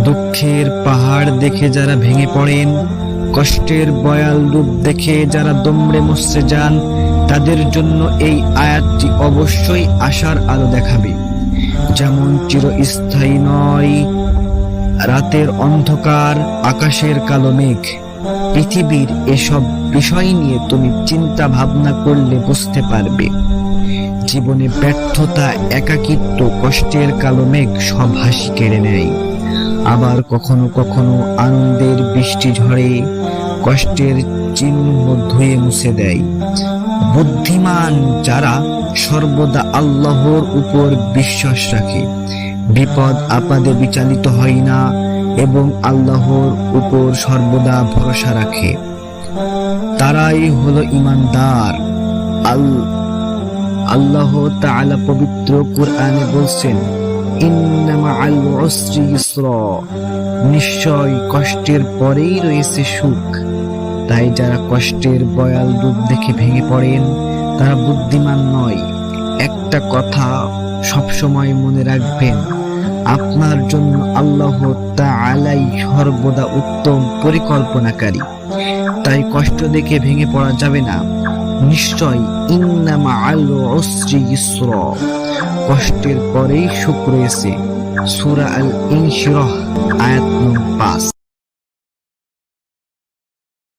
দুঃখের পাহাড় দেখে যারা ভেঙে পড়েন, কষ্টের ভয়াল রূপ দেখে যারা দমড়ে মুচড়ে যান, তাদের জন্য এই আয়াতটি অবশ্যই আশার আলো দেখাবে। যেমন চিরস্থায়ী নয় রাতের অন্ধকার, আকাশের কালো মেঘ। পৃথিবীর এসব বিষয় নিয়ে তুমি চিন্তা ভাবনা করলে বুঝতে পারবে, জীবনে ব্যর্থতা, একাকিত্ব, কষ্টের কালো মেঘ সব হাসি কেড়ে নেয়। আবার কখনো কখনো আনন্দের বৃষ্টি ঝরে কষ্টের চিহ্ন ধুয়ে মুছে দেয়। বুদ্ধিমান যারা সর্বদা আল্লাহর উপর বিশ্বাস রাখে, বিপদ আপদে বিচলিত হয় না এবং আল্লাহর উপর সর্বদা ভরসা রাখে, তারাই হলো ঈমানদার। আল্লাহ তাআলা পবিত্র কুরআনে বলছেন, ইন্না মাআল উসরি ইসরা, নিশ্চয় কষ্টের পরেই রয়েছে সুখ। তাই যারা কষ্টের ভয়াল রূপ দেখে ভেঙে পড়েন, তারা বুদ্ধিমান নয়। একটা কথা সবসময় মনে রাখবেন, আপনার জন্য আল্লাহ তাআলাই সর্বদা উত্তম পরিকল্পনাকারী। তাই কষ্ট দেখে ভেঙে পড়া যাবে না। নিশ্চয় ইন্না মাআল উসরি ইসরা, কষ্টের পরেই সুখ রয়েছে। সূরা আল ইনশিরাহ আয়াত ৫।